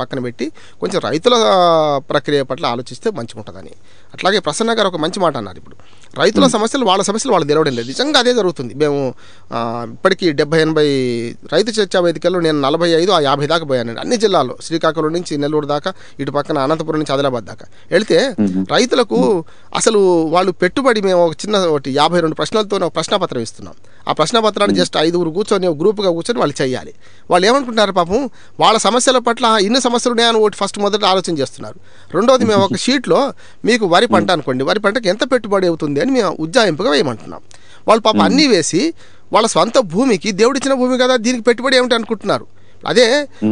పక్కన పెట్టి కొంచెం రైతుల ప్రక్రియ పట్ల ఆలోచిస్తే మంచిగా ఉంటుందని. అట్లాగే ప్రసన్న గారు ఒక మంచి మాట అన్నారు. ఇప్పుడు రైతుల సమస్యలు వాళ్ళ వాళ్ళు తెలవడం లేదు. నిజంగా అదే జరుగుతుంది. మేము ఇప్పటికీ 70-80 రైతు చర్చా వేదికల్లో నేను 45-50 దాకా పోయానండి. అన్ని జిల్లాల్లో, శ్రీకాకుళం నుంచి నెల్లూరు దాకా, ఇటు పక్కన అనంతపురం నుంచి ఆదిలాబాద్ దాకా వెళితే రైతులకు అసలు వాళ్ళు పెట్టుబడి మేము ఒక చిన్న 52 ప్రశ్నలతో ఒక ప్రశ్నపత్రం ఇస్తున్నాం. ఆ ప్రశ్నపత్రాన్ని జస్ట్ 5 కూర్చొని గ్రూప్గా కూర్చొని వాళ్ళు చేయాలి. వాళ్ళు ఏమనుకుంటున్నారు పాపం, వాళ్ళ సమస్యల పట్ల ఇన్ని సమస్యలు ఉన్నాయని ఒకటి మొదట ఆలోచన చేస్తున్నారు. రెండోది, మేము ఒక షీట్లో మీకు వరి పంట అనుకోండి, వరి పంటకి ఎంత పెట్టుబడి అవుతుంది అని మేము ఉజ్జాయింపుగా వేయమంటున్నాం. వాళ్ళు పాపం అన్నీ వేసి వాళ్ళ సొంత భూమికి, దేవుడిచ్చిన భూమి కదా దీనికి పెట్టుబడి ఏమిటి అనుకుంటున్నారు. అదే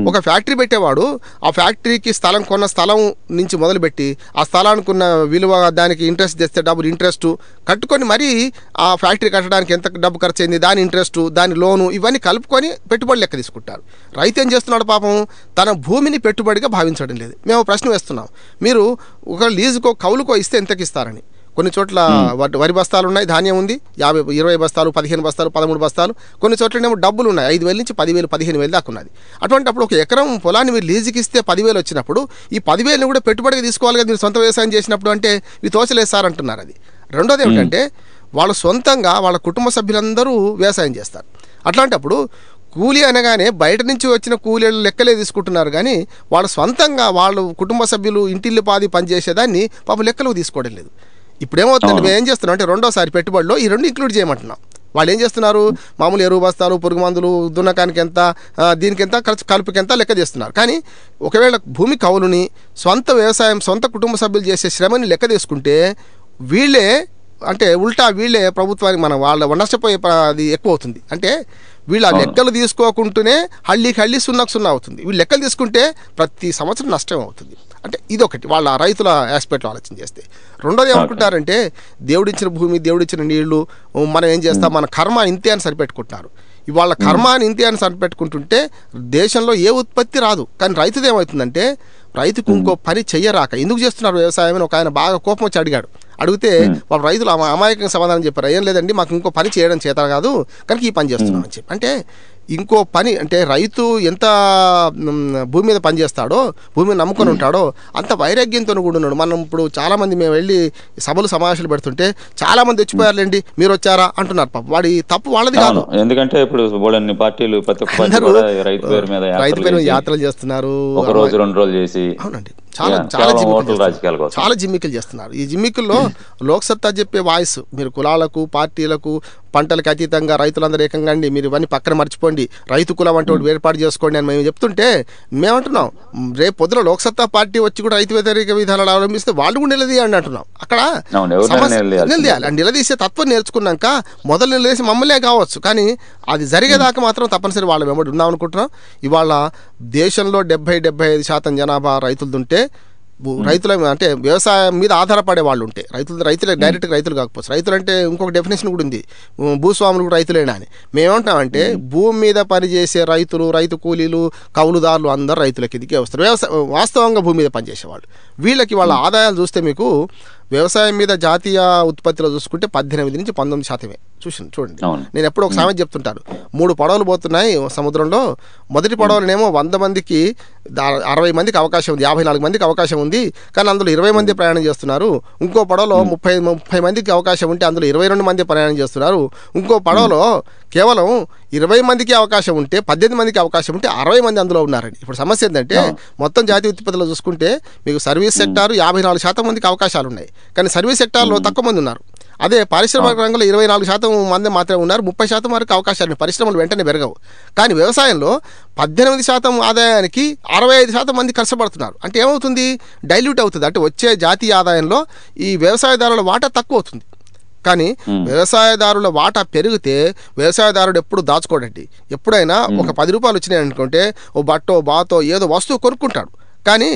ఒక ఫ్యాక్టరీ పెట్టేవాడు ఆ ఫ్యాక్టరీకి కొన్న స్థలం నుంచి మొదలుపెట్టి ఆ స్థలానికి ఉన్న విలువ, దానికి ఇంట్రెస్ట్ తెస్తే డబ్బులు, ఇంట్రెస్ట్ కట్టుకొని మరీ ఆ ఫ్యాక్టరీ కట్టడానికి ఎంత డబ్బు ఖర్చు అయింది, దాని ఇంట్రెస్ట్, దాని లోను, ఇవన్నీ కలుపుకొని పెట్టుబడి లెక్క తీసుకుంటారు. రైతు ఏం చేస్తున్నాడు పాపం, తన భూమిని పెట్టుబడిగా భావించడం లేదు. మేము ప్రశ్న వేస్తున్నాం, మీరు ఒక లీజుకో కౌలుకో ఇస్తే ఎంతకి ఇస్తారని. కొన్ని చోట్ల వరి బస్తాలు ఉన్నాయి, ధాన్యం ఉంది, 20 బస్తాలు, 15 బస్తాలు, 13 బస్తాలు. కొన్ని చోట్లనేమో డబ్బులు ఉన్నాయి, 5,000 నుంచి 10,000, 15,000 దాకా ఉన్నది. అటువంటిప్పుడు ఒక ఎకరం పొలాన్ని మీరు లీజుకి ఇస్తే 10,000 వచ్చినప్పుడు ఈ 10,000ని కూడా పెట్టుబడిగా తీసుకోవాలి కదా మీరు సొంత వ్యవసాయం చేసినప్పుడు అంటే ఇవి తోచలేదు సార్ అంటున్నారు. అది రెండోది ఏమిటంటే, వాళ్ళు సొంతంగా వాళ్ళ కుటుంబ సభ్యులందరూ వ్యవసాయం చేస్తారు. అట్లాంటప్పుడు కూలీ అనగానే బయట నుంచి వచ్చిన కూలీలు లెక్కలే తీసుకుంటున్నారు, కానీ వాళ్ళు సొంతంగా వాళ్ళు కుటుంబ సభ్యులు ఇంటిల్లి పాది పనిచేసేదాన్ని పాపం లెక్కలు తీసుకోవడం లేదు. ఇప్పుడు ఏమవుతుందంటే, మేము ఏం చేస్తున్నాం అంటే రెండోసారి పెట్టుబడిలో ఈ రెండు ఇంక్లూడ్ చేయమంటున్నాం. వాళ్ళు ఏం చేస్తున్నారు, మామూలు ఎరువు బస్తాలు, పురుగు మందులు, దున్నకానికి ఎంత, దీనికి ఎంత ఖర్చు, కలుపుకి ఎంత లెక్క చేస్తున్నారు. కానీ ఒకవేళ భూమి కౌలుని సొంత వ్యవసాయం, సొంత కుటుంబ సభ్యులు చేసే శ్రమని లెక్క తీసుకుంటే వీళ్ళే అంటే ఉల్టా వీళ్ళే ప్రభుత్వానికి వాళ్ళ నష్టపోయే అది ఎక్కువ అవుతుంది. అంటే వీళ్ళ లెక్కలు తీసుకోకుంటూనే హళ్ళీ 0 అవుతుంది. వీళ్ళు లెక్కలు తీసుకుంటే ప్రతి సంవత్సరం నష్టం అవుతుంది. అంటే ఇదొకటి వాళ్ళ రైతుల ఆస్పెక్ట్లో ఆలోచన చేస్తే. రెండోది ఏమనుకుంటారంటే, దేవుడిచ్చిన భూమి, దేవుడిచ్చిన నీళ్లు, మనం ఏం చేస్తాం, మన కర్మ ఇంతే అని సరిపెట్టుకుంటున్నారు. ఇవాళ కర్మాని ఇంతే అని సరిపెట్టుకుంటుంటే దేశంలో ఏ ఉత్పత్తి రాదు. కానీ రైతుది ఏమవుతుందంటే, రైతుకు ఇంకో పని చెయ్యరాక ఎందుకు చేస్తున్నారు వ్యవసాయం అని ఒక ఆయన బాగా కోపం వచ్చి అడిగితే వాళ్ళ రైతులు అమాయకంగా సమాధానం చెప్పారు, ఏం లేదండి మాకు ఇంకో పని చేయడం చేత కాదు కనుక ఈ పని చేస్తున్నాం అని చెప్పి. అంటే ఇంకో పని అంటే రైతు ఎంత భూమి మీద పనిచేస్తాడో, భూమిని నమ్ముకొని ఉంటాడో అంత వైరాగ్యంతో కూడా ఉన్నాడు. మనం ఇప్పుడు చాలామంది మేము వెళ్ళి సభలు సమావేశాలు పెడుతుంటే చాలామంది వచ్చిపోయారులేండి మీరు వచ్చారా అంటున్నారు. పాప వాడి తప్పు వాళ్ళది కాదు. ఎందుకంటే ఇప్పుడు పార్టీలు రైతు పేరు యాత్రలు చేస్తున్నారు, ఒక రోజు 2 రోజులు చేసి. అవునండి, చాలా జిమ్మికలు చేస్తున్నారు. ఈ జిమ్మికల్లో లోక్సత్తా చెప్పే వాయిస్, మీరు కులాలకు, పార్టీలకు, పంటలకు అతీతంగా రైతులందరూ ఏకంగా అండి, మీరు ఇవన్నీ పక్కన మర్చిపోండి, రైతు కులం అంటే ఏర్పాటు చేసుకోండి అని మేము చెప్తుంటే మేమంటున్నాం, రేపు పొద్దున లోక్సత్తా పార్టీ వచ్చి కూడా రైతు వ్యతిరేక విధానాలు అవలంబిస్తే వాళ్ళు కూడా నిలదీయండి అంటున్నాం. అక్కడ నిలదీయాలి. నిలదీసే తత్వం నేర్చుకున్నాక మొదలు నిలదీసి మమ్మల్నే కావచ్చు, కానీ అది జరిగేదాకా మాత్రం తప్పనిసరి వాళ్ళ వెంబడి ఉందాం అనుకుంటున్నాం. ఇవాళ దేశంలో 70-75% జనాభా రైతులుంటే, రైతుల అంటే వ్యవసాయం మీద ఆధారపడే వాళ్ళు ఉంటే, రైతులే డైరెక్ట్గా రైతులు కాకపోవచ్చు. రైతులు అంటే ఇంకొక డెఫినేషన్ కూడా ఉంది, భూస్వాములు కూడా రైతులేనా అని. మేమేమంటామంటే భూమి మీద పనిచేసే రైతులు, రైతు కూలీలు, కౌలుదారులు అందరూ రైతుల కిందకే వస్తారు. వాస్తవంగా భూమి మీద పనిచేసేవాళ్ళు. వీళ్ళకి వాళ్ళ ఆదాయాలు చూస్తే మీకు వ్యవసాయం మీద జాతీయ ఉత్పత్తిలో చూసుకుంటే 18-19% చూడండి. నేను ఎప్పుడో ఒక సామెత చెప్తుంటాను, 3 పడవలు పోతున్నాయి సముద్రంలో, మొదటి పడవలనేమో 100 మందికి 60 మందికి అవకాశం ఉంది, 54 మందికి అవకాశం ఉంది, కానీ అందులో 20 మంది ప్రయాణం చేస్తున్నారు. ఇంకో పడవలో 30 మందికి అవకాశం ఉంటే అందులో 22 మంది ప్రయాణం చేస్తున్నారు. ఇంకో పడవలో కేవలం 20 మందికి అవకాశం ఉంటే 18 మందికి అవకాశం ఉంటే 60 మంది అందులో ఉన్నారండి. ఇప్పుడు సమస్య ఏంటంటే, మొత్తం జాతీయ ఉత్పత్తిలో చూసుకుంటే మీకు సర్వీస్ సెక్టార్ 54% మందికి అవకాశాలు ఉన్నాయి, కానీ సర్వీస్ సెక్టార్లో తక్కువ మంది ఉన్నారు. అదే పారిశ్రామిక రంగంలో 24% మంది మాత్రమే ఉన్నారు, 30% వరకు అవకాశాలు, పరిశ్రమలు వెంటనే పెరగవు. కానీ వ్యవసాయంలో 18% ఆదాయానికి 65% మంది కష్టపడుతున్నారు. అంటే ఏమవుతుంది, డైల్యూట్ అవుతుంది. అంటే వచ్చే జాతీయ ఆదాయంలో ఈ వ్యవసాయదారుల వాటా తక్కువ అవుతుంది. కానీ వ్యవసాయదారుల వాటా పెరిగితే వ్యవసాయదారుడు ఎప్పుడు దాచుకోడండి. ఎప్పుడైనా ఒక 10 రూపాయలు వచ్చినాయి అనుకుంటే ఓ బట్టో బాతో ఏదో వస్తువు కొనుక్కుంటాడు. కానీ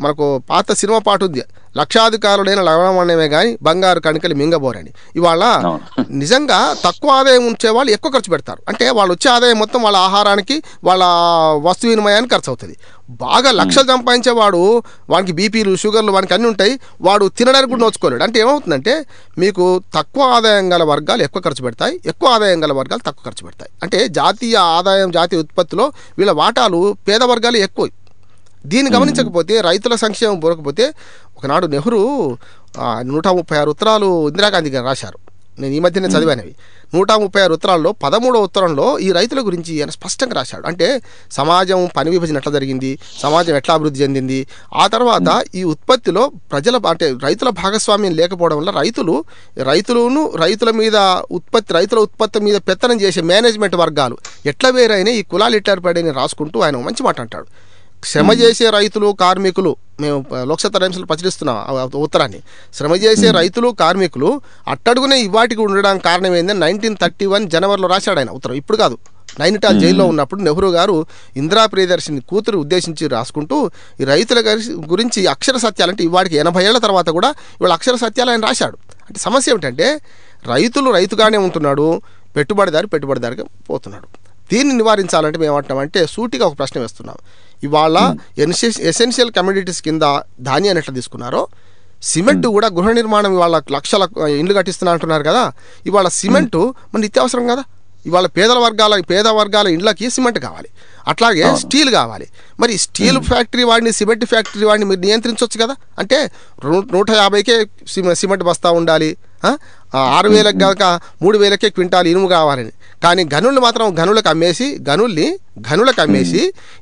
మనకు పాత సినిమా పాట ఉంది, లక్షాధికారులైన లవణమనే కానీ బంగారు కణికలు మింగబోరని. ఇవాళ నిజంగా తక్కువ ఆదాయం ఉంచే వాళ్ళు ఎక్కువ ఖర్చు పెడతారు. అంటే వాళ్ళు వచ్చే ఆదాయం మొత్తం వాళ్ళ ఆహారానికి, వాళ్ళ వస్తు వినిమయానికి ఖర్చు అవుతుంది. బాగా లక్షలు సంపాదించేవాడు, వానికి బీపీలు, షుగర్లు, వానికి అన్నీ ఉంటాయి, వాడు తినడానికి కూడా నోచుకోలేడు. అంటే ఏమవుతుందంటే, మీకు తక్కువ ఆదాయం గల వర్గాలు ఎక్కువ ఖర్చు పెడతాయి, ఎక్కువ ఆదాయం గల వర్గాలు తక్కువ ఖర్చు పెడతాయి. అంటే జాతీయ ఆదాయం, జాతీయ ఉత్పత్తిలో వీళ్ళ వాటాలు పేద వర్గాలు ఎక్కువ. దీన్ని గమనించకపోతే, రైతుల సంక్షేమం కోరకపోతే, ఒకనాడు నెహ్రూ 136 ఉత్తరాలు ఇందిరాగాంధీ గారు రాశారు. నేను ఈ మధ్యనే చదివానవి. 136 ఉత్తరాల్లో 13వ ఉత్తరంలో ఈ రైతుల గురించి ఆయన స్పష్టంగా రాశాడు. అంటే సమాజం పని విభజన ఎట్లా జరిగింది, సమాజం ఎట్లా అభివృద్ధి చెందింది, ఆ తర్వాత ఈ ఉత్పత్తిలో అంటే రైతుల భాగస్వామ్యం లేకపోవడం వల్ల రైతుల మీద రైతుల ఉత్పత్తి మీద పెత్తనం చేసే మేనేజ్మెంట్ వర్గాలు ఎట్లా వేరైనా ఈ కులాలు ఎట్లా ఏర్పడని రాసుకుంటూ ఆయన మంచి మాట అంటాడు. శ్రమ చేసే రైతులు, కార్మికులు, మేము లోక్సత్తా టైమ్స్లో ప్రచురిస్తున్నాం ఉత్తరాన్ని, శ్రమ చేసే రైతులు, కార్మికులు అట్టడుగునే ఇవాటికి ఉండడానికి కారణం ఏందని 1931 జనవరిలో రాశాడు ఆయన ఉత్తరం. ఇప్పుడు కాదు, నైనిటాల్ జైల్లో ఉన్నప్పుడు నెహ్రూ గారు ఇందిరా ప్రియదర్శిని కూతురు ఉద్దేశించి రాసుకుంటూ ఈ రైతుల గురించి అక్షర సత్యాలు, అంటే ఇవాడికి 80 ఏళ్ల తర్వాత కూడా ఇవాళ అక్షర సత్యాలు ఆయన రాశాడు. అంటే సమస్య ఏమిటంటే రైతుగానే ఉంటున్నాడు, పెట్టుబడిదారిగా పోతున్నాడు. దీన్ని నివారించాలంటే మేము ఏమంటామంటే సూటిగా ఒక ప్రశ్న వేస్తున్నాం. ఇవాళ ఎసెన్షియల్ కమ్యూనిటీస్ కింద ధాన్యాన్ని ఎట్లా తీసుకున్నారో, సిమెంట్ కూడా గృహ నిర్మాణం ఇవాళ లక్షల ఇండ్లు కట్టిస్తున్నా అంటున్నారు కదా, ఇవాళ సిమెంటు మన నిత్యావసరం కదా. ఇవాళ పేద వర్గాల ఇండ్లకి సిమెంట్ కావాలి, అట్లాగే స్టీల్ కావాలి. మరి స్టీల్ ఫ్యాక్టరీ వాడిని, సిమెంట్ ఫ్యాక్టరీ వాడిని మీరు నియంత్రించవచ్చు కదా. అంటే 150కే సిమెంట్ బస్తా ఉండాలి, 6,000కి కాక 3,000కే క్వింటాల్ ఇనుము కావాలని. కానీ గనులు మాత్రం గనులకు అమ్మేసి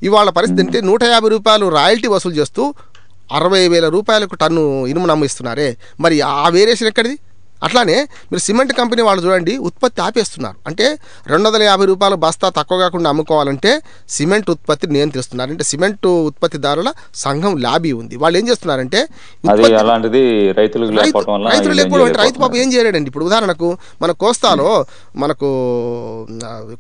ఇవాళ పరిస్థితి అంటే 150 రూపాయలు రాయల్టీ వసూలు చేస్తూ 60,000 రూపాయలకు టన్ను ఇనుము నమ్మిస్తున్నారే. మరి ఆ వేరియేషన్ ఎక్కడిది? అట్లానే మీరు సిమెంట్ కంపెనీ వాళ్ళు చూడండి, ఉత్పత్తి ఆపేస్తున్నారు. అంటే 250 రూపాయల బస్తా తక్కువ కాకుండా అమ్ముకోవాలంటే సిమెంట్ ఉత్పత్తి నియంత్రిస్తున్నారు. అంటే సిమెంట్ ఉత్పత్తిదారుల సంఘం లాబీ ఉంది. వాళ్ళు ఏం చేస్తున్నారంటే రైతులు లేకపోవడం అంటే రైతు పాపం ఏం చేయలేడండి. ఇప్పుడు ఉదాహరణకు మన కోస్తాలో, మనకు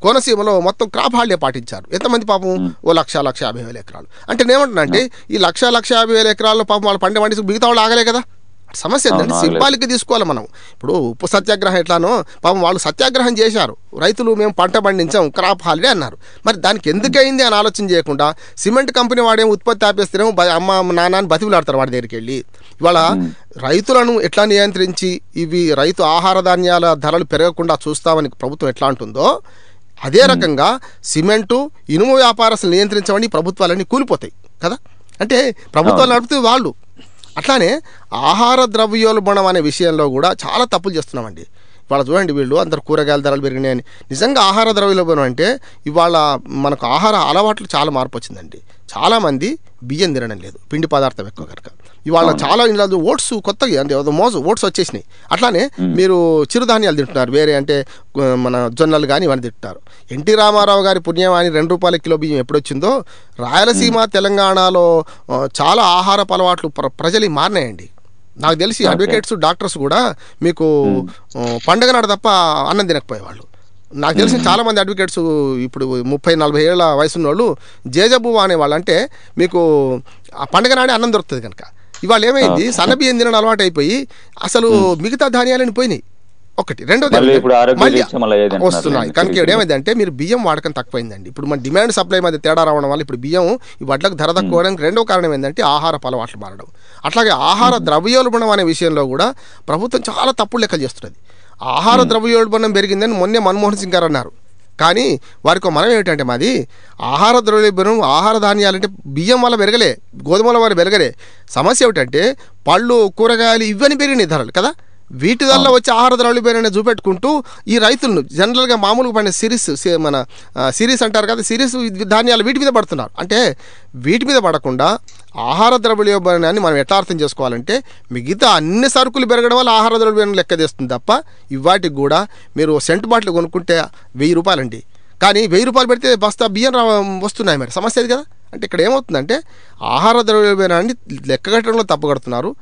కోనసీమలో మొత్తం క్రాప్ హాలిడే పాటించారు. ఎంతమంది పాపం? 1,50,000 ఎకరాలు. అంటే నేనేమంటున్నా అంటే ఈ 1,50,000 ఎకరాల్లో పాపం వాళ్ళు పండించి మిగతా వాళ్ళు ఆగలే కదా. సమస్య ఏంటంటే సింబాలిక్ తీసుకోవాలి మనం. ఇప్పుడు ఉప్పు సత్యాగ్రహం ఎట్లానో పాపం వాళ్ళు సత్యాగ్రహం చేశారు, రైతులు మేము పంట పండించాం, క్రాప్ హాలిడే అన్నారు. మరి దానికి ఎందుకైంది అని ఆలోచన చేయకుండా సిమెంట్ కంపెనీ వాడేమో ఉత్పత్తి ఆపేస్తేనేమో అమ్మ నాన్నని బతివులాడతారు వాడి దగ్గరికి వెళ్ళి. ఇవాళ రైతులను ఎట్లా నియంత్రించి ఇవి రైతు ఆహార ధాన్యాల ధరలు పెరగకుండా చూస్తామని ప్రభుత్వం ఎట్లా అంటుందో, అదే రకంగా సిమెంటు, ఇనుము వ్యాపారస్తులు నియంత్రించమని ప్రభుత్వాలన్నీ కూలిపోతాయి కదా. అంటే ప్రభుత్వాలు నడుపుతూ వాళ్ళు. అట్లానే ఆహార ద్రవ్యోల్బణం అనే విషయంలో కూడా చాలా తప్పులు చేస్తున్నామండి. ఇవాళ చూడండి, వీళ్ళు అందరు కూరగాయల ధరలు పెరిగినాయని. నిజంగా ఆహార ద్రవ్యోల్బణం అంటే ఇవాళ మనకు ఆహార అలవాట్లు చాలా మార్పు వచ్చిందండి. చాలామంది బియ్యం తినడం లేదు, పిండి పదార్థం ఎక్కువ కనుక. ఇవాళ చాలా ఇంట్లో ఓట్స్ కొత్తగా అంటే ఓట్స్ వచ్చేసినాయి. అట్లానే మీరు చిరుధాన్యాలు తింటున్నారు, వేరే అంటే మన జొన్నలు కానీ ఇవన్నీ తింటున్నారు. ఎన్టీ రామారావు గారి పుణ్యమాని 2 రూపాయల కిలో బియ్యం ఎప్పుడొచ్చిందో రాయలసీమ, తెలంగాణలో చాలా ఆహారపు అలవాట్లు ప్రజలు మారినాయండి. నాకు తెలిసి అడ్వకేట్స్, డాక్టర్స్ కూడా మీకు పండగ నాడు తప్ప అన్నం తినకపోయేవాళ్ళు. నాకు తెలిసిన చాలామంది అడ్వకేట్స్ ఇప్పుడు 30-40 ఏళ్ళ వయసున్న వాళ్ళు జేజబువా అనేవాళ్ళు. అంటే మీకు ఆ పండగ నాడే అన్నం దొరుకుతుంది కనుక. ఇవాళ ఏమైంది, సన్నబియ్యం తినడం అలవాటు అయిపోయి అసలు మిగతా ధాన్యాలని పోయినాయి. ఒకటి. రెండోది వస్తున్నాయి కనుక ఏమైందంటే మీరు బియ్యం వాడకం తక్కువైందండి. ఇప్పుడు మన డిమాండ్ సప్లై మధ్య తేడా రావడం వల్ల ఇప్పుడు బియ్యం ఈ వడ్లకు ధర తక్కువడానికి రెండో కారణం ఏంటంటే ఆహార అలవాట్లు మారడం. అట్లాగే ఆహార ద్రవ్యోల్బణం అనే విషయంలో కూడా ప్రభుత్వం చాలా తప్పుడు లెక్కలు చేస్తున్నది. ఆహార ద్రవ్యోల్బణం పెరిగిందని మొన్నే మన్మోహన్ సింగ్ గారు అన్నారు. కానీ వారికి మనం ఏమిటంటే మాది ఆహార ద్రవ్యోల్బణం, ఆహార ధాన్యాలంటే బియ్యం వల్ల పెరగలే, గోధుమల వల్ల పెరగలే. సమస్య ఏమిటంటే పళ్ళు, కూరగాయలు ఇవన్నీ పెరిగినాయి ధరలు కదా. వీటి వల్ల వచ్చే ఆహార ద్రవ్యోల్బణాన్ని చూపెట్టుకుంటూ ఈ రైతులను జనరల్గా మామూలుగా పడిన సిరీస్ అంటారు కదా, సిరీస్ ధాన్యాలు వీటి మీద పడుతున్నారు. అంటే వీటి మీద పడకుండా ఆహార ద్రవ్యోల్బణాన్ని మనం ఎట్లా అర్థం చేసుకోవాలంటే మిగతా అన్ని సరుకులు పెరగడం వల్ల ఆహార ద్రవ్యోల్బణం లెక్క తెస్తుంది తప్ప ఇవాటికి కూడా మీరు సెంట్ బాటిల్ కొనుక్కుంటే 1000 రూపాయలండి, కానీ 1000 రూపాయలు పెడితే బస్తా బియ్యం వస్తున్నాయి. మరి సమస్య అది కదా. అంటే ఇక్కడ ఏమవుతుందంటే ఆహార ద్రవ్యోల్బణాన్ని లెక్కగట్టడంలో తప్పుగడుతున్నారు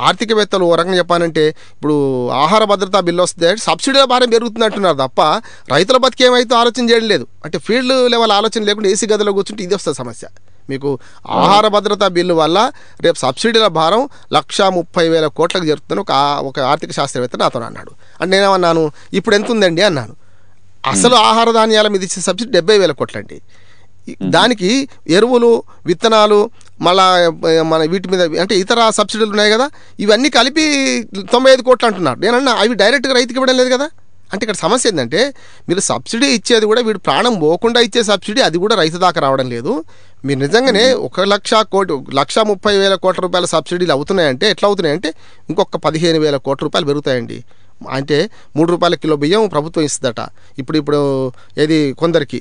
ఆర్థికవేత్తలు. ఓ రకంగా చెప్పానంటే ఇప్పుడు ఆహార భద్రతా బిల్లు వస్తే సబ్సిడీల భారం పెరుగుతుంది అంటున్నారు తప్ప రైతుల బతికేమైతే ఆలోచన చేయడం లేదు. అంటే ఫీల్డ్ లెవెల్ ఆలోచన లేకుండా ఏసీ గదిలో కూర్చుంటే ఇది వస్తుంది సమస్య. మీకు ఆహార భద్రతా బిల్లు వల్ల రేపు సబ్సిడీల భారం 1,30,000 కోట్లకు జరుగుతుందని ఒక ఆర్థిక శాస్త్రవేత్త నాతో అన్నాడు. అంటే నేనేమన్నాను, ఇప్పుడు ఎంత ఉందండి అన్నాను. అసలు ఆహార ధాన్యాల మీద ఇచ్చే సబ్సిడీ 70,000 కోట్లండి. దానికి ఎరువులు, విత్తనాలు, మళ్ళా మన వీటి మీద అంటే ఇతర సబ్సిడీలు ఉన్నాయి కదా, ఇవన్నీ కలిపి 95 కోట్లు అంటున్నారు. నేనన్నా అవి డైరెక్ట్గా రైతుకి ఇవ్వడం లేదు కదా. అంటే ఇక్కడ సమస్య ఏంటంటే మీరు సబ్సిడీ ఇచ్చేది కూడా వీడు ప్రాణం పోకుండా ఇచ్చే సబ్సిడీ అది కూడా రైతు దాకా రావడం లేదు. మీరు నిజంగానే 1,30,000 కోట్ల రూపాయల సబ్సిడీలు అవుతున్నాయంటే ఎట్లా అవుతున్నాయంటే ఇంకొక 15,000 కోట్ల రూపాయలు పెరుగుతాయండి. అంటే 3 రూపాయల కిలో బియ్యం ప్రభుత్వం ఇస్తుందట. ఇప్పుడు ఏది కొందరికి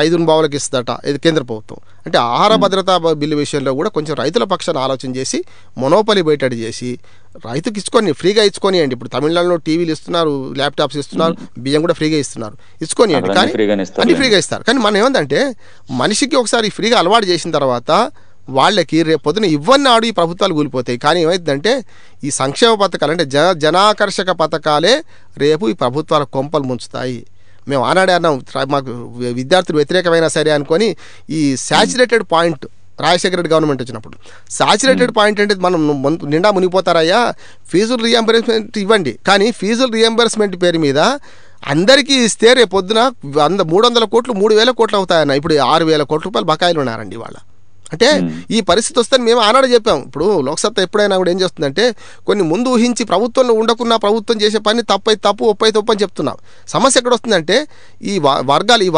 5 బావులకు ఇస్తుందట ఇది కేంద్ర ప్రభుత్వం. అంటే ఆహార భద్రతా బిల్లు విషయంలో కూడా కొంచెం రైతుల పక్షాన్ని ఆలోచన చేసి మొనోపలి బయటడి చేసి రైతుకి ఫ్రీగా ఇచ్చుకొనియండి. ఇప్పుడు తమిళనాడులో టీవీలు ఇస్తున్నారు, ల్యాప్టాప్స్ ఇస్తున్నారు, బియ్యం కూడా ఫ్రీగా ఇచ్చుకొనియండి. కానీ అన్ని ఫ్రీగా ఇస్తారు. కానీ మనం ఏమందంటే మనిషికి ఒకసారి ఫ్రీగా అలవాటు చేసిన తర్వాత వాళ్ళకి రేపు పొద్దున ఇవ్వన్నాడు ఈ ప్రభుత్వాలు కూలిపోతాయి. కానీ ఏమైందంటే ఈ సంక్షేమ పథకాలు అంటే జనాకర్షక పథకాలే రేపు ఈ ప్రభుత్వాల కొంపలు ముంచుతాయి. మేము ఆనాడే అన్నాం మాకు విద్యార్థులు వ్యతిరేకమైనా సరే అనుకొని ఈ saturated point Rajasekhara Reddy government వచ్చినప్పుడు సాచురేటెడ్ పాయింట్ అంటే మనం నిండా మునిగిపోతారయ్యా, ఫీజులు రీఎంబర్స్మెంట్ ఇవ్వండి. కానీ ఫీజులు రీఎంబర్స్మెంట్ పేరు మీద అందరికీ ఇస్తే రేపు పొద్దున 300 కోట్లు 3,000 కోట్లు అవుతాయన్న. ఇప్పుడు 6,000 కోట్ల రూపాయలు బకాయిలు ఉన్నారండి వాళ్ళ. అంటే ఈ పరిస్థితి వస్తే మేము ఆనాడు చెప్పాం. ఇప్పుడు లోక్సత్తా ఎప్పుడైనా కూడా ఏం చేస్తుందంటే కొన్ని ముందు ఊహించి ప్రభుత్వంలో ఉండకున్నా ప్రభుత్వం చేసే పని తప్పు ఒప్పై తప్పు అని చెప్తున్నాం. సమస్య ఎక్కడ వస్తుందంటే ఈ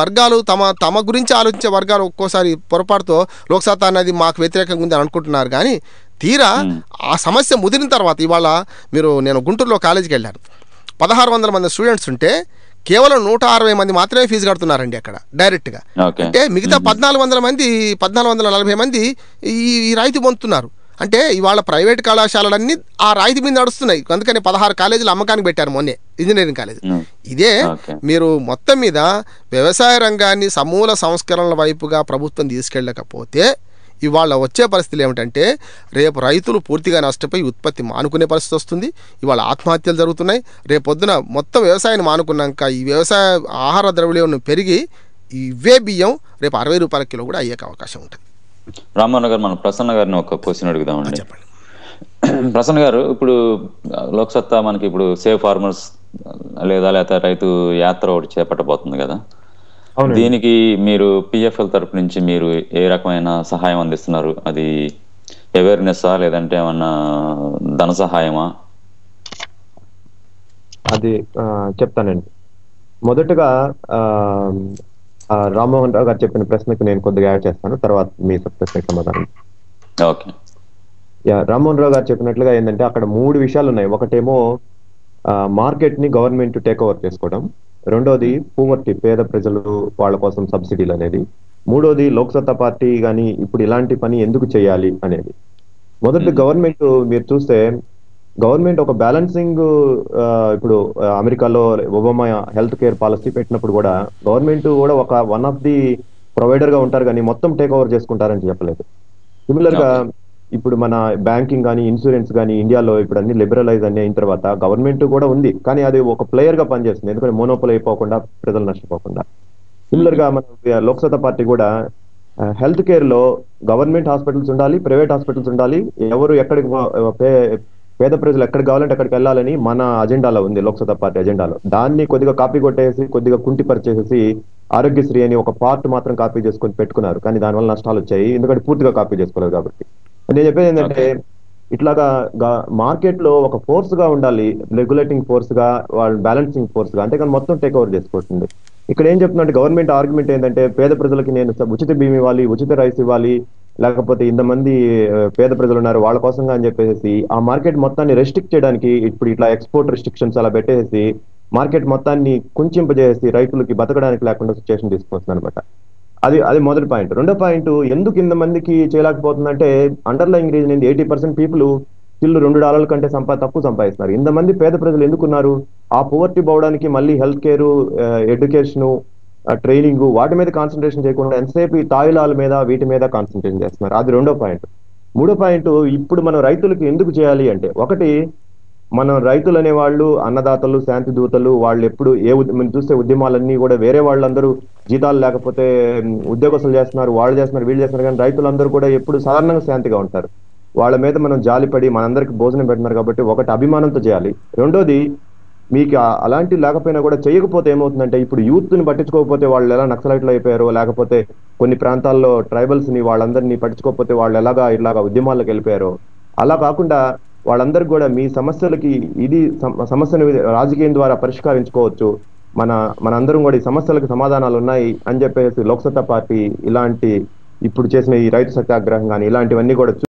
వర్గాలు తమ గురించి ఆలోచించే వర్గాలు ఒక్కోసారి పొరపాటుతో లోక్సత్తా అనేది మాకు వ్యతిరేకంగా ఉంది అని అనుకుంటున్నారు. కానీ తీరా ఆ సమస్య ముదిరిన తర్వాత ఇవాళ నేను గుంటూరులో కాలేజీకి వెళ్ళాను. 1,600 మంది స్టూడెంట్స్ ఉంటే కేవలం 160 మంది మాత్రమే ఫీజు కడుతున్నారండి అక్కడ డైరెక్ట్గా. అంటే మిగతా 1,440 మంది ఈ రాయితీ పొందుతున్నారు. అంటే ఇవాళ ప్రైవేట్ కళాశాలలన్నీ ఆ రాయితీ మీద నడుస్తున్నాయి. అందుకని 16 కాలేజీలు అమ్మకానికి పెట్టారు మొన్నే, ఇంజనీరింగ్ కాలేజీ. ఇదే మీరు మొత్తం మీద వ్యవసాయ రంగాన్ని సమూల సంస్కరణల వైపుగా ప్రభుత్వం తీసుకెళ్ళకపోతే ఇవాళ వచ్చే పరిస్థితులు ఏమిటంటే రేపు రైతులు పూర్తిగా నష్టపోయి ఉత్పత్తి మానుకునే పరిస్థితి వస్తుంది. ఇవాళ ఆత్మహత్యలు జరుగుతున్నాయి. రేపు పొద్దున మొత్తం వ్యవసాయాన్ని మానుకున్నాక ఈ వ్యవసాయ ఆహార ద్రవ్యోల్బణం పెరిగి ఇవే బియ్యం రేపు 60 రూపాయల కిలో కూడా అయ్యే అవకాశం ఉంటుంది. రామ్మోహన్ గారు, మనం ప్రసన్న గారిని ఒక క్వశ్చన్ అడుగుదామండి. చెప్పండి ప్రసన్న గారు, ఇప్పుడు లోక్సత్తా మనకి ఇప్పుడు సేవ్ ఫార్మర్స్ లేదా రైతు యాత్ర ఒకటి చేపట్టబోతుంది కదా, దీనికి మీరు పిఎఫ్ఎల్ తరపు నుంచి మీరు ఏ రకమైన సహాయం అందిస్తున్నారు? అది అవేర్నెస్సా లేదంటే ఏమన్నా ధన సహాయమా? అది చెప్తానండి. మొదటగా రామ్మోహన్ రావు గారు చెప్పిన ప్రశ్నకు నేను కొద్దిగా యాడ్ చేస్తాను, తర్వాత మీ ప్రశ్నకు సమాధానం. ఓకే. రామ్మోహన్ రావు గారు చెప్పినట్లుగా ఏంటంటే అక్కడ 3 విషయాలు ఉన్నాయి. ఒకటేమో మార్కెట్ ని గవర్నమెంట్ టేక్ ఓవర్ చేసుకోవడం, రెండోది పూవర్టీ పేద ప్రజలు వాళ్ళ కోసం సబ్సిడీలు అనేది, మూడోది లోక్సత్తా పార్టీ కానీ ఇప్పుడు ఇలాంటి పని ఎందుకు చేయాలి అనేది. మొదటి గవర్నమెంట్ మీరు చూస్తే గవర్నమెంట్ ఒక బ్యాలెన్సింగ్ ఇప్పుడు అమెరికాలో ఒబామా హెల్త్ కేర్ పాలసీ పెట్టినప్పుడు కూడా గవర్నమెంట్ కూడా ఒక వన్ ఆఫ్ ది ప్రొవైడర్ గా ఉంటారు కానీ మొత్తం టేక్ ఓవర్ చేసుకుంటారని చెప్పలేదు. సిమిలర్ గా ఇప్పుడు మన బ్యాంకింగ్ కానీ ఇన్సూరెన్స్ కానీ ఇండియాలో ఇప్పుడు అన్ని లిబరలైజ్ అన్ని అయిన తర్వాత గవర్నమెంట్ కూడా ఉంది, కానీ అది ఒక ప్లేయర్ గా పనిచేస్తుంది, ఎందుకంటే మోనోపోల్ అయిపోకుండా ప్రజలు నష్టపోకుండా. సిమిలర్ గా మన లోక్సత్తా పార్టీ కూడా హెల్త్ కేర్ లో గవర్నమెంట్ హాస్పిటల్స్ ఉండాలి, ప్రైవేట్ హాస్పిటల్స్ ఉండాలి, ఎవరు ఎక్కడికి పేద ప్రజలు ఎక్కడికి కావాలంటే అక్కడికి వెళ్ళాలని మన అజెండాలో ఉంది, లోక్సత్తా పార్టీ అజెండాలో. దాన్ని కొద్దిగా కాపీ కొట్టేసి కొద్దిగా కుంటిపరిచేసి ఆరోగ్యశ్రీ అని ఒక పార్ట్ మాత్రం కాపీ చేసుకొని పెట్టుకున్నారు, కానీ దానివల్ల నష్టాలు వచ్చాయి, ఎందుకంటే పూర్తిగా కాపీ చేసుకోలేదు కాబట్టి. నేను చెప్పేది ఏంటంటే ఇట్లాగా మార్కెట్ లో ఒక ఫోర్స్ గా ఉండాలి, రెగ్యులేటింగ్ ఫోర్స్ గా, వాళ్ళు బ్యాలెన్సింగ్ ఫోర్స్ గా, అంతేకాని మొత్తం టేక్ ఓవర్ చేసుకుంటుంది. ఇక్కడ ఏం చెప్తున్నట్టు గవర్నమెంట్ ఆర్గ్యుమెంట్ ఏంటంటే పేద ప్రజలకి నేను ఉచిత బియ్యం ఇవ్వాలి, ఉచిత రైస్ ఇవ్వాలి, లేకపోతే ఇంతమంది పేద ప్రజలు ఉన్నారు వాళ్ళ కోసంగా అని చెప్పేసి ఆ మార్కెట్ మొత్తాన్ని రెస్ట్రిక్ట్ చేయడానికి ఇప్పుడు ఇట్లా ఎక్స్పోర్ట్ రెస్ట్రిక్షన్స్ అలా పెట్టేసి మార్కెట్ మొత్తాన్ని కుంచింపజేసి రైతులకి బతకడానికి లేకుండా సిచ్యువేషన్ తీసుకొస్తుంది అనమాట. అది మొదటి పాయింట్. రెండో పాయింట్, ఎందుకు ఇంతమందికి చేయలేకపోతుందంటే అండర్లైన్ రీజన్ ఏంది, 80% పీపుల్ స్టిల్ $2 కంటే తక్కువ సంపాదిస్తున్నారు. ఇంతమంది పేద ప్రజలు ఎందుకున్నారు? ఆ పోవర్టీ పోవడానికి మళ్ళీ హెల్త్ కేరు, ఎడ్యుకేషను, ట్రైనింగ్ వాటి మీద కాన్సన్ట్రేషన్ చేయకుండా ఎంతసేపు ఈ తాయిలాల మీద వీటి మీద కాన్సన్ట్రేషన్ చేస్తున్నారు. అది రెండో పాయింట్. మూడో పాయింట్, ఇప్పుడు మనం రైతులకు ఎందుకు చేయాలి అంటే, ఒకటి మనం రైతులు అనే వాళ్ళు అన్నదాతలు, శాంతి దూతలు, వాళ్ళు ఎప్పుడు మనం చూస్తే ఉద్యమాలన్నీ కూడా వేరే వాళ్ళందరూ జీతాలు లేకపోతే ఉద్యోగస్తులు చేస్తున్నారు, వాళ్ళు చేస్తున్నారు, వీళ్ళు చేస్తున్నారు, కానీ రైతులందరూ కూడా ఎప్పుడు సాధారణంగా శాంతిగా ఉంటారు. వాళ్ళ మీద మనం జాలిపడి మనందరికి భోజనం పెడుతున్నారు కాబట్టి ఒకటి అభిమానంతో చేయాలి. రెండోది, మీకు అలాంటి లేకపోయినా కూడా చేయకపోతే ఏమవుతుందంటే ఇప్పుడు యూత్ ని పట్టించుకోకపోతే వాళ్ళు ఎలా నక్సలైట్లు అయిపోయారో, లేకపోతే కొన్ని ప్రాంతాల్లో ట్రైబల్స్ ని వాళ్ళందరినీ పట్టించుకోకపోతే వాళ్ళు ఇలాగా ఉద్యమాలకు వెళ్ళిపోయారో, అలా కాకుండా వాళ్ళందరికీ కూడా మీ సమస్యలకి ఇది సమస్యను రాజకీయం ద్వారా పరిష్కరించుకోవచ్చు, మనందరం కూడా ఈ సమస్యలకు సమాధానాలు ఉన్నాయి అని చెప్పేసి లోక్సత్తా పార్టీ ఇలాంటి ఇప్పుడు చేసిన ఈ రైతు సత్యాగ్రహం కానీ ఇలాంటివన్నీ కూడా